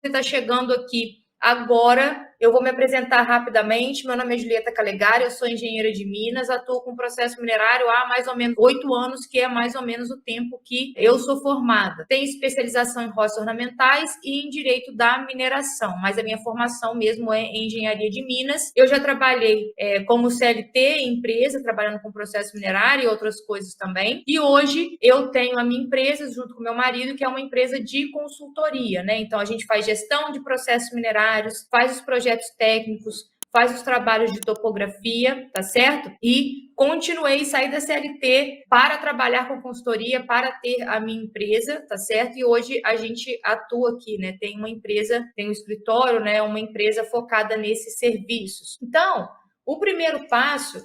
você está chegando aqui agora, eu vou me apresentar rapidamente. Meu nome é Julieta Calegari, eu sou engenheira de Minas, atuo com processo minerário há mais ou menos 8 anos, que é mais ou menos o tempo que eu sou formada. Tenho especialização em roças ornamentais e em direito da mineração, mas a minha formação mesmo é em engenharia de Minas. Eu já trabalhei como CLT em empresa, trabalhando com processo minerário e outras coisas também. E hoje eu tenho a minha empresa junto com meu marido, que é uma empresa de consultoria, né? Então a gente faz gestão de processos minerários, faz os projetos técnicos, faz os trabalhos de topografia, tá certo? E continuei, saí da CLT para trabalhar com consultoria, para ter a minha empresa, tá certo? E hoje a gente atua aqui, né? Tem uma empresa, tem um escritório, né? Uma empresa focada nesses serviços. Então, o primeiro passo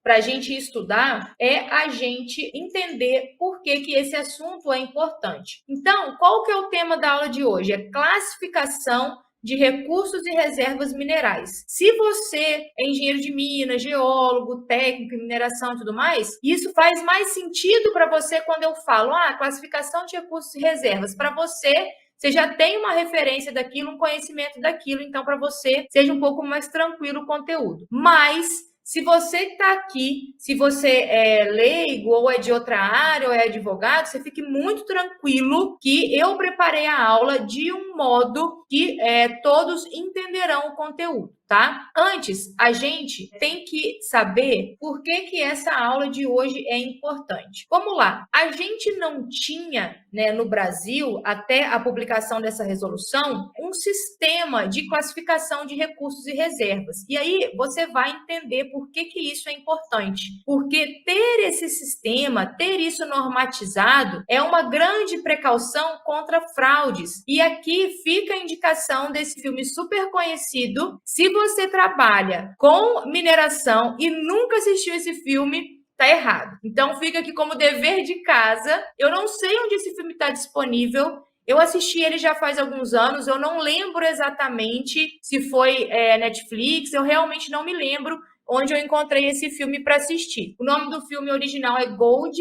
para a gente estudar é a gente entender por que esse assunto é importante. Então, qual que é o tema da aula de hoje? É classificação de recursos e reservas minerais. Se você é engenheiro de minas, geólogo, técnico em mineração e tudo mais, isso faz mais sentido para você quando eu falo, classificação de recursos e reservas. Para você já tem uma referência daquilo, um conhecimento daquilo, então para você seja um pouco mais tranquilo o conteúdo. Mas se você está aqui, se você é leigo ou é de outra área ou é advogado, você fique muito tranquilo que eu preparei a aula de um modo que todos entenderão o conteúdo, tá? Antes, a gente tem que saber por que essa aula de hoje é importante. Vamos lá. A gente não tinha, né, no Brasil, até a publicação dessa resolução, um sistema de classificação de recursos e reservas. E aí você vai entender por que isso é importante. Porque ter esse sistema, ter isso normatizado, é uma grande precaução contra fraudes. E aqui fica a indicação desse filme super conhecido. Se você trabalha com mineração e nunca assistiu esse filme, tá errado. Então fica aqui como dever de casa. Eu não sei onde esse filme está disponível. Eu assisti ele já faz alguns anos. Eu não lembro exatamente se foi Netflix. Eu realmente não me lembro onde eu encontrei esse filme para assistir. O nome do filme original é Gold.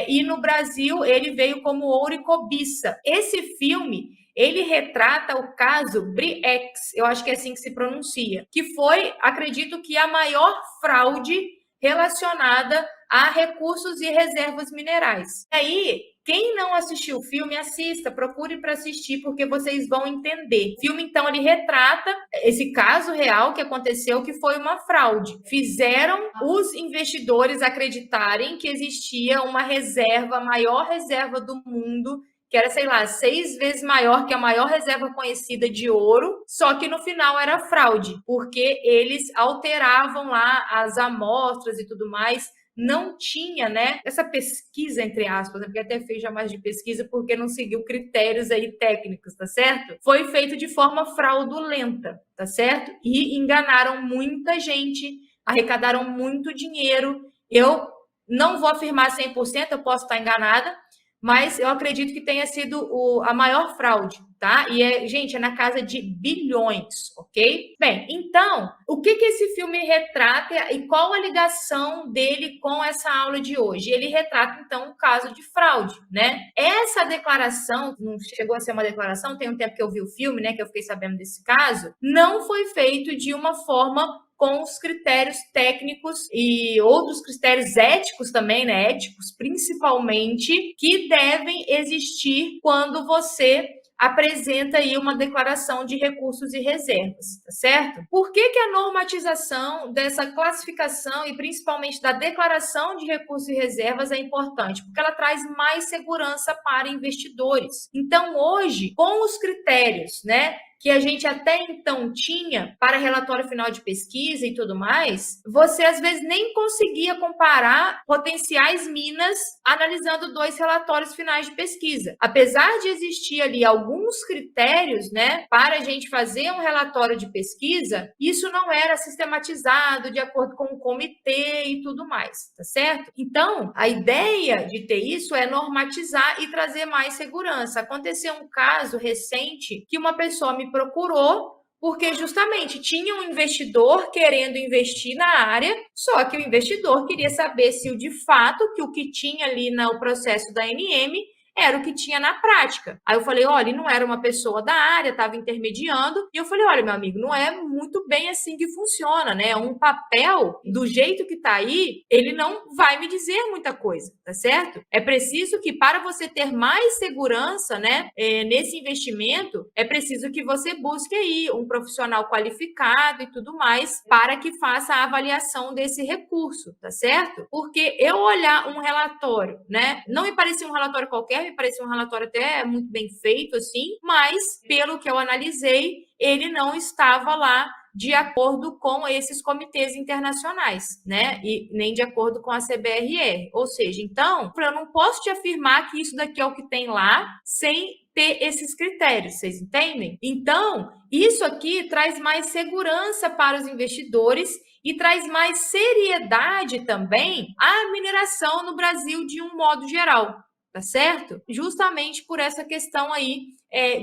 E no Brasil ele veio como Ouro e Cobiça. Esse filme ele retrata o caso Bre-X, eu acho que é assim que se pronuncia, que foi, acredito que, a maior fraude relacionada a recursos e reservas minerais. E aí, quem não assistiu o filme, assista, procure para assistir, porque vocês vão entender. O filme, então, ele retrata esse caso real que aconteceu, que foi uma fraude. Fizeram os investidores acreditarem que existia uma reserva, a maior reserva do mundo, que era, sei lá, 6 vezes maior que a maior reserva conhecida de ouro, só que no final era fraude, porque eles alteravam lá as amostras e tudo mais. Não tinha, né, essa pesquisa, entre aspas, né, porque até fez já mais de pesquisa, porque não seguiu critérios aí técnicos, tá certo? Foi feito de forma fraudulenta, tá certo? E enganaram muita gente, arrecadaram muito dinheiro. Eu não vou afirmar 100%, eu posso estar enganada, mas eu acredito que tenha sido a maior fraude, tá? E, gente, é na casa de bilhões, ok? Bem, então, o que esse filme retrata e qual a ligação dele com essa aula de hoje? Ele retrata, então, um caso de fraude, né? Essa declaração, não chegou a ser uma declaração, tem um tempo que eu vi o filme, né, que eu fiquei sabendo desse caso, não foi feito de uma forma com os critérios técnicos e outros critérios éticos também, né? Éticos, principalmente, que devem existir quando você apresenta aí uma declaração de recursos e reservas, tá certo? Por que a normatização dessa classificação e principalmente da declaração de recursos e reservas é importante? Porque ela traz mais segurança para investidores. Então, hoje, com os critérios, né, que a gente até então tinha para relatório final de pesquisa e tudo mais, você às vezes nem conseguia comparar potenciais minas analisando 2 relatórios finais de pesquisa. Apesar de existir ali alguns critérios, né, para a gente fazer um relatório de pesquisa, isso não era sistematizado de acordo com o comitê e tudo mais, tá certo? Então, a ideia de ter isso é normatizar e trazer mais segurança. Aconteceu um caso recente que uma pessoa me procurou porque justamente tinha um investidor querendo investir na área, só que o investidor queria saber se de fato que o que tinha ali no processo da ANM era o que tinha na prática. Aí eu falei, olha, ele não era uma pessoa da área, estava intermediando, e eu falei, olha, meu amigo, não é muito bem assim que funciona, né? Um papel, do jeito que está aí, ele não vai me dizer muita coisa, tá certo? É preciso que, para você ter mais segurança, né, nesse investimento, é preciso que você busque aí um profissional qualificado e tudo mais, para que faça a avaliação desse recurso, tá certo? Porque eu olhar um relatório, né, não me parecia um relatório qualquer, me parecia um relatório até muito bem feito, assim, mas, pelo que eu analisei, ele não estava lá de acordo com esses comitês internacionais, né? E nem de acordo com a CBRR. Ou seja, então, eu não posso te afirmar que isso daqui é o que tem lá sem ter esses critérios, vocês entendem? Então, isso aqui traz mais segurança para os investidores e traz mais seriedade também à mineração no Brasil de um modo geral, tá certo? Justamente por essa questão aí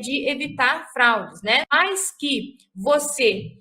de evitar fraudes, né? Mas que você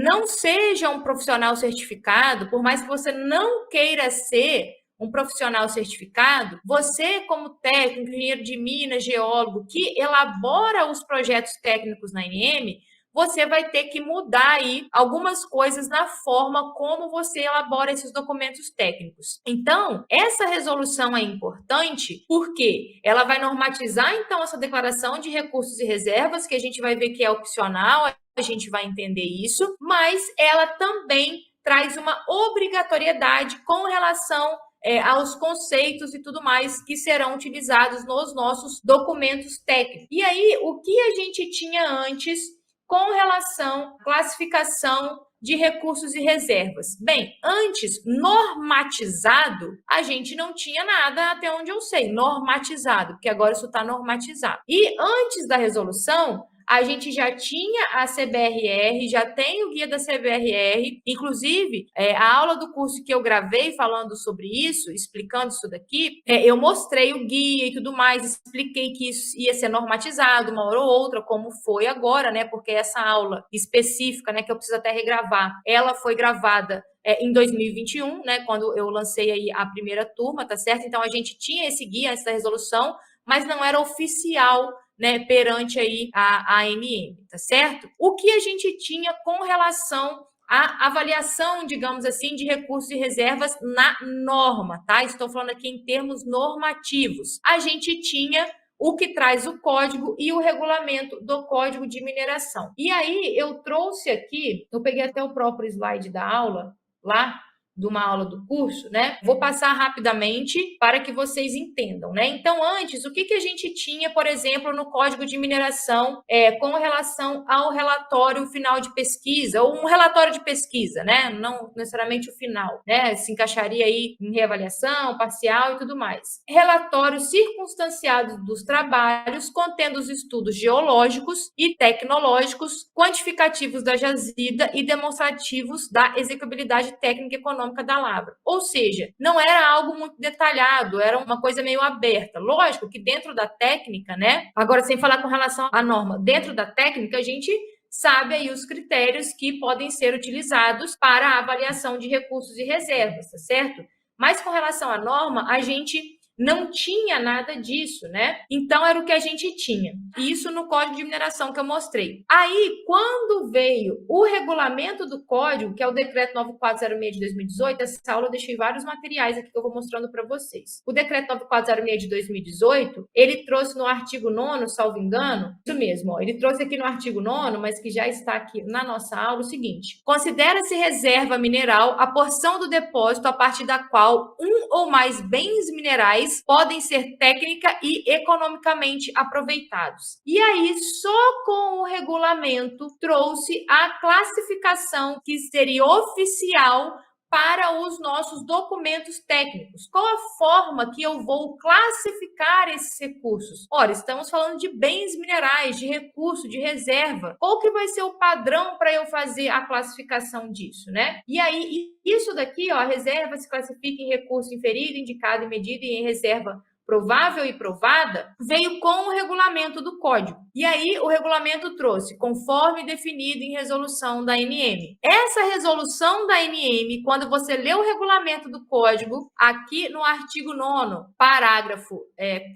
não seja um profissional certificado, por mais que você não queira ser um profissional certificado, você, como técnico, engenheiro de minas, geólogo, que elabora os projetos técnicos na ANM, você vai ter que mudar aí algumas coisas na forma como você elabora esses documentos técnicos. Então, essa resolução é importante porque ela vai normatizar, então, essa declaração de recursos e reservas, que a gente vai ver que é opcional, a gente vai entender isso, mas ela também traz uma obrigatoriedade com relação aos conceitos e tudo mais que serão utilizados nos nossos documentos técnicos. E aí, o que a gente tinha antes com relação à classificação de recursos e reservas? Bem, antes, normatizado, a gente não tinha nada, até onde eu sei, normatizado, porque agora isso está normatizado. E antes da resolução, a gente já tinha a CBRR, já tem o guia da CBRR, inclusive a aula do curso que eu gravei falando sobre isso, explicando isso daqui, eu mostrei o guia e tudo mais, expliquei que isso ia ser normatizado uma hora ou outra, como foi agora, né? Porque essa aula específica, né, que eu preciso até regravar, ela foi gravada em 2021, né, quando eu lancei aí a primeira turma, tá certo? Então a gente tinha esse guia antes da resolução, mas não era oficial, né, perante aí a ANM, tá certo? O que a gente tinha com relação à avaliação, digamos assim, de recursos e reservas na norma, tá? Estou falando aqui em termos normativos. A gente tinha o que traz o código e o regulamento do Código de Mineração. E aí eu trouxe aqui, eu peguei até o próprio slide da aula lá, de uma aula do curso, né? Vou passar rapidamente para que vocês entendam, né? Então, antes, o que a gente tinha, por exemplo, no Código de Mineração com relação ao relatório final de pesquisa, ou um relatório de pesquisa, né? Não necessariamente o final, né? Se encaixaria aí em reavaliação, parcial e tudo mais. Relatórios circunstanciados dos trabalhos, contendo os estudos geológicos e tecnológicos, quantificativos da jazida e demonstrativos da execuibilidade técnica e econômica da lavra. Ou seja, não era algo muito detalhado, era uma coisa meio aberta. Lógico que dentro da técnica, né? Agora, sem falar com relação à norma, dentro da técnica, a gente sabe aí os critérios que podem ser utilizados para a avaliação de recursos e reservas, tá certo? Mas com relação à norma, a gente não tinha nada disso, né? Então, era o que a gente tinha. Isso no Código de Mineração que eu mostrei. Aí, quando veio o regulamento do Código, que é o Decreto 9406 de 2018, essa aula eu deixei vários materiais aqui que eu vou mostrando para vocês. O Decreto 9406 de 2018, ele trouxe no artigo 9º, salvo engano, isso mesmo, ó, ele trouxe aqui no artigo 9º, mas que já está aqui na nossa aula, o seguinte: considera-se reserva mineral a porção do depósito a partir da qual um ou mais bens minerais podem ser técnica e economicamente aproveitados. E aí, só com o regulamento, trouxe a classificação que seria oficial para os nossos documentos técnicos. Qual a forma que eu vou classificar esses recursos? Ora, estamos falando de bens minerais, de recurso, de reserva. Qual que vai ser o padrão para eu fazer a classificação disso, né? E aí, isso daqui, ó, a reserva se classifica em recurso inferido, indicado e medido, e em reserva provável e provada, veio com o regulamento do código. E aí o regulamento trouxe, conforme definido em resolução da ANM. Essa resolução da ANM, quando você lê o regulamento do código, aqui no artigo 9º, parágrafo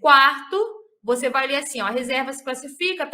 4º, você vai ler assim, ó, a reserva se classifica,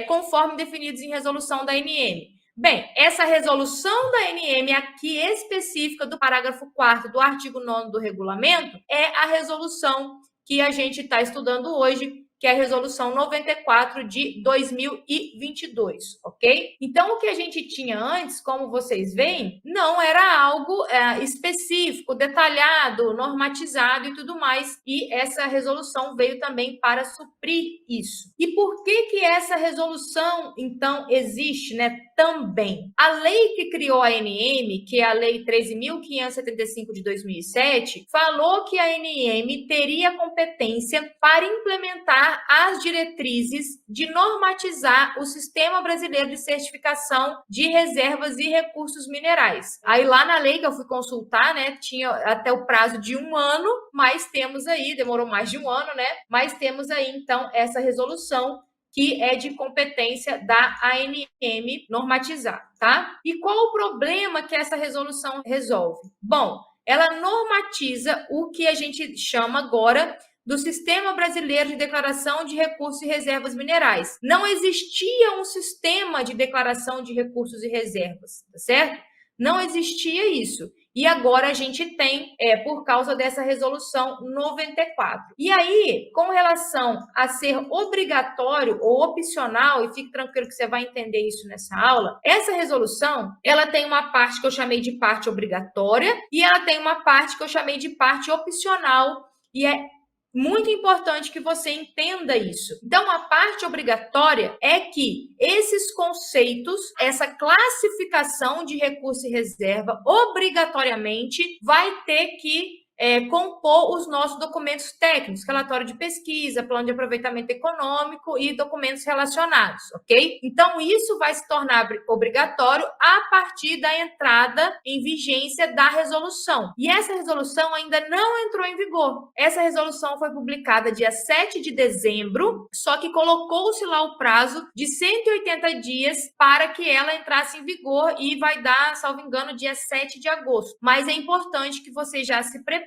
conforme definidos em resolução da ANM. Bem, essa resolução da ANM aqui específica do parágrafo 4º do artigo 9º do regulamento é a resolução que a gente está estudando hoje, que é a resolução 94 de 2022, ok? Então, o que a gente tinha antes, como vocês veem, não era algo específico, detalhado, normatizado e tudo mais, e essa resolução veio também para suprir isso. E por que essa resolução, então, existe, né, também? A lei que criou a ANM, que é a Lei 13.575 de 2007, falou que a ANM teria competência para implementar as diretrizes de normatizar o Sistema Brasileiro de Certificação de Reservas e Recursos Minerais. Aí lá na lei que eu fui consultar, né, tinha até o prazo de 1 ano, mas temos aí, demorou mais de 1 ano, né, mas temos aí então essa resolução que é de competência da ANM normatizar, tá? E qual o problema que essa resolução resolve? Bom, ela normatiza o que a gente chama agora do Sistema Brasileiro de Declaração de Recursos e Reservas Minerais. Não existia um sistema de declaração de recursos e reservas, tá certo? Não existia isso. E agora a gente tem, por causa dessa resolução 94. E aí, com relação a ser obrigatório ou opcional, e fique tranquilo que você vai entender isso nessa aula, essa resolução, ela tem uma parte que eu chamei de parte obrigatória e ela tem uma parte que eu chamei de parte opcional, e é muito importante que você entenda isso. Então, a parte obrigatória é que esses conceitos, essa classificação de recurso e reserva, obrigatoriamente vai ter que compor os nossos documentos técnicos, relatório de pesquisa, plano de aproveitamento econômico e documentos relacionados, ok? Então, isso vai se tornar obrigatório a partir da entrada em vigência da resolução. E essa resolução ainda não entrou em vigor. Essa resolução foi publicada dia 7 de dezembro, só que colocou-se lá o prazo de 180 dias para que ela entrasse em vigor e vai dar, salvo engano, dia 7 de agosto. Mas é importante que você já se prepare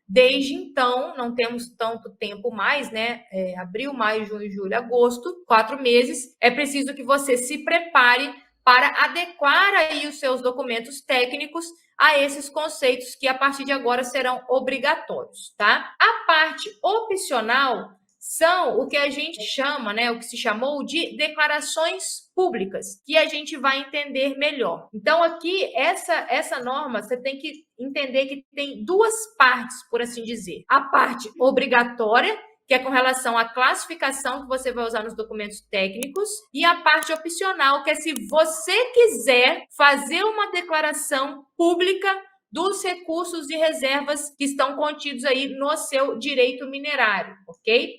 desde então, não temos tanto tempo mais, né? Abril, maio, junho, julho, agosto, 4 meses. É preciso que você se prepare para adequar aí os seus documentos técnicos a esses conceitos que a partir de agora serão obrigatórios, tá? A parte opcional são o que a gente chama, né, o que se chamou de declarações públicas, que a gente vai entender melhor. Então, aqui, essa norma, você tem que entender que tem duas partes, por assim dizer. A parte obrigatória, que é com relação à classificação que você vai usar nos documentos técnicos, e a parte opcional, que é se você quiser fazer uma declaração pública dos recursos e reservas que estão contidos aí no seu direito minerário, ok?